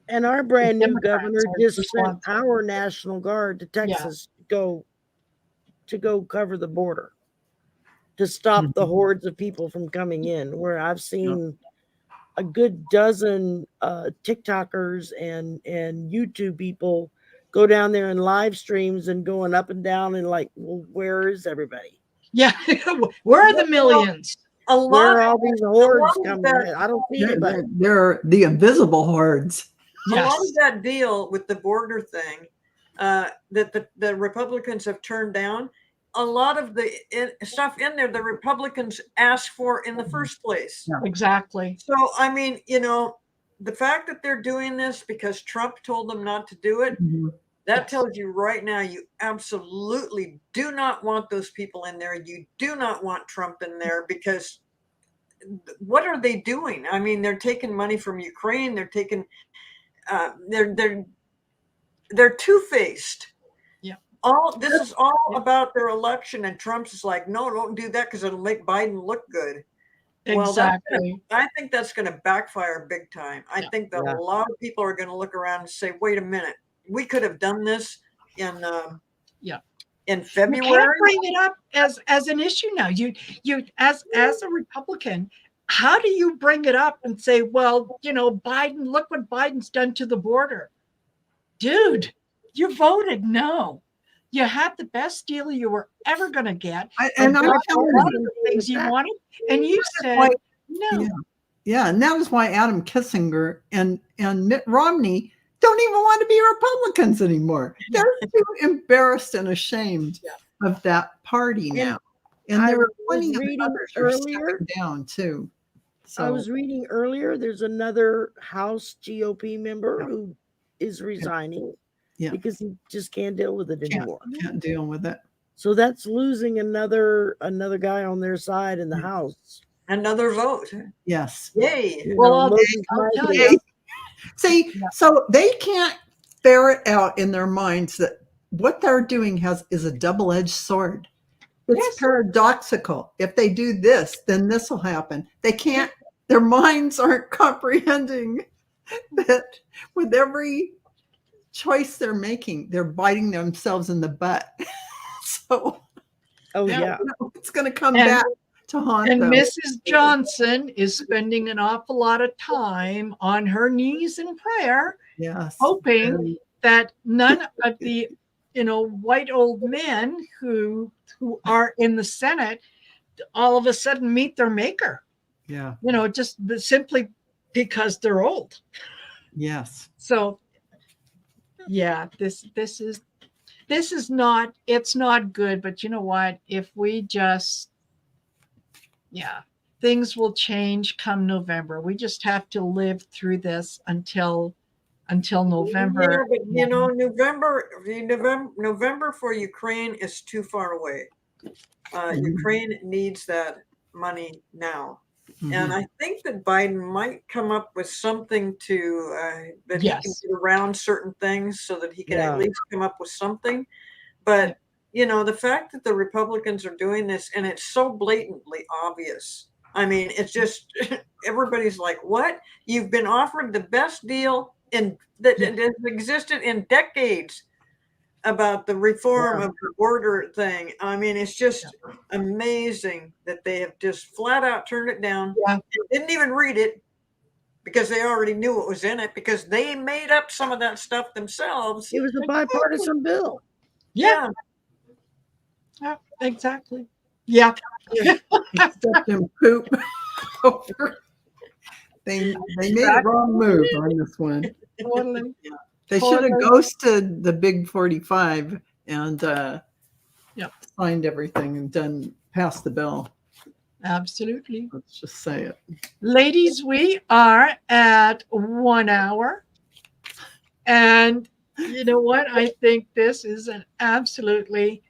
and our brand new governor just sent our National Guard to Texas to go cover the border to stop the hordes of people from coming in, where I've seen a good dozen TikTokers and YouTube people go down there in live streams and going up and down and like, well, where is everybody? Yeah. Where are the millions? Where are all these hordes coming in? I don't see anybody. They're the invisible hordes. Yes. A lot of that deal with the border thing that the Republicans have turned down, a lot of the stuff in there the Republicans asked for in the first place. Yeah. Exactly. So, I mean, the fact that they're doing this because Trump told them not to do it, that tells you right now you absolutely do not want those people in there. You do not want Trump in there because what are they doing? I mean, they're taking money from Ukraine. They're taking they're two-faced. Yeah. This is all about their election, and Trump's is like, no, don't do that because it'll make Biden look good. Exactly. Well, I think that's going to backfire big time. I think that a lot of people are going to look around and say, wait a minute, we could have done this in February. You can't bring it up as an issue now. You as a Republican, how do you bring it up and say, well, Biden, look what Biden's done to the border? Dude, you voted no. You had the best deal you were ever going to get. And I one of the things you wanted, and you said no. Yeah, and that was why Adam Kissinger and Mitt Romney don't even want to be Republicans anymore. They're too embarrassed and ashamed of that party now. And there were plenty of others earlier down too. So I was reading earlier, there's another House GOP member who is resigning because he just can't deal with it anymore. Can't deal with it. So that's losing another guy on their side in the House. Another vote. Yes. Yay. Well, I'll tell you. See, so they can't ferret out in their minds that what they're doing is a double-edged sword. It's paradoxical. If they do this, then this will happen. They can't, their minds aren't comprehending that with every choice they're making, they're biting themselves in the butt. So, it's going to come back to haunt them. And Mrs. Johnson is spending an awful lot of time on her knees in prayer, hoping that none of the white old men who are in the Senate all of a sudden meet their maker. Yeah. Just simply because they're old. Yes. So this is not, it's not good, but you know what? If we just, things will change come November. We just have to live through this until November. Yeah, but November for Ukraine is too far away. Ukraine needs that money now. And I think that Biden might come up with something to that he can get around certain things so that he can at least come up with something. But you know, the fact that the Republicans are doing this and it's so blatantly obvious. I mean, it's just everybody's like, "What? You've been offered the best deal in that has existed in decades about the reform of the border thing." I mean, it's just amazing that they have just flat out turned it down. They didn't even read it because they already knew what was in it because they made up some of that stuff themselves. It was a bipartisan bill. Yeah, exactly. Yeah. Except in poop. They made a wrong move on this one. Totally. They should have ghosted the big 45 and signed everything and passed the bill. Absolutely. Let's just say it. Ladies, we are at 1 hour. And you know what? I think this is an absolutely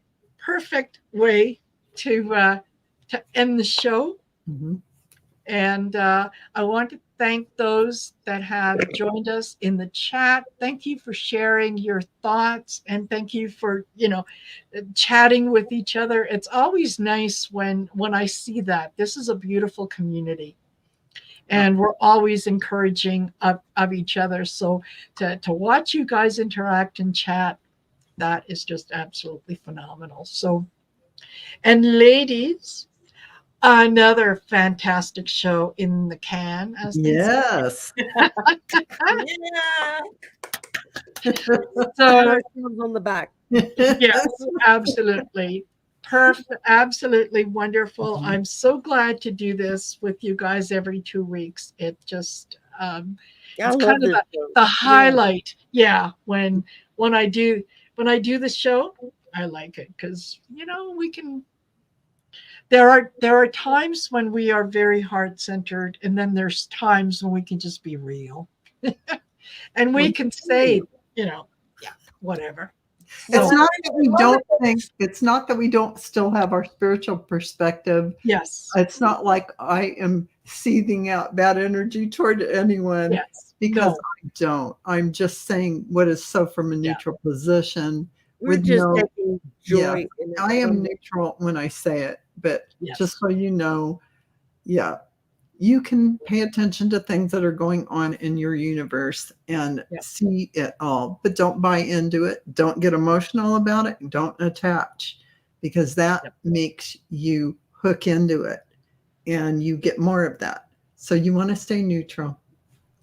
perfect way to end the show. And I want to thank those that have joined us in the chat. Thank you for sharing your thoughts, and thank you for, you know, chatting with each other. It's always nice when I see that. This is a beautiful community, and we're always encouraging of each other. So to watch you guys interact and chat, that is just absolutely phenomenal. So, and ladies, another fantastic show in the can. Yes. So on the back. Yes, absolutely. Perfect. Absolutely wonderful. I'm so glad to do this with you guys every 2 weeks. It just it's kind of the highlight. Yeah. When I do the show, I like it because, you know, we can. There are times when we are very heart-centered, and then there's times when we can just be real. And we can say, you know, whatever. It's not that we don't think, it's not that we don't still have our spiritual perspective. Yes. It's not like I am seething out bad energy toward anyone. Yes. Because I don't. I'm just saying what is so from a neutral position. We're just taking joy in it. I am neutral when I say it, but just so you know, you can pay attention to things that are going on in your universe and see it all, but don't buy into it. Don't get emotional about it. Don't attach, because that makes you hook into it and you get more of that. So you want to stay neutral.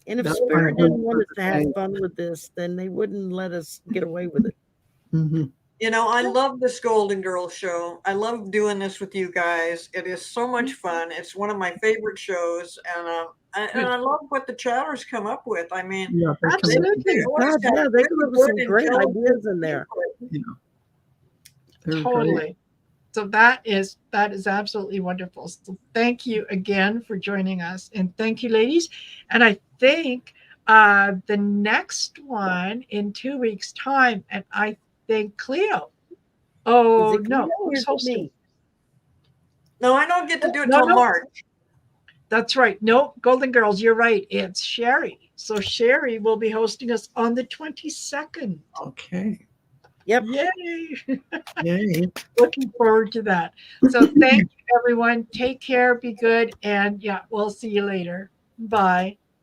And if Spirit didn't want us to have fun with this, then they wouldn't let us get away with it. You know, I love this Golden Girl show. I love doing this with you guys. It is so much fun. It's one of my favorite shows, and I love what the chatters come up with. I mean, absolutely. They come up with some great ideas in there. Totally. Great. So that is absolutely wonderful. So thank you again for joining us, and thank you, ladies. And I think the next one in 2 weeks' time, and I think Cleo. Oh no, who's hosting? No, I don't get to do it till March. That's right. No, Golden Girls, you're right. It's Sherry. So Sherry will be hosting us on the 22nd. Okay. Yep. Yay. Yay. Looking forward to that. So thank you, everyone. Take care. Be good. And we'll see you later. Bye.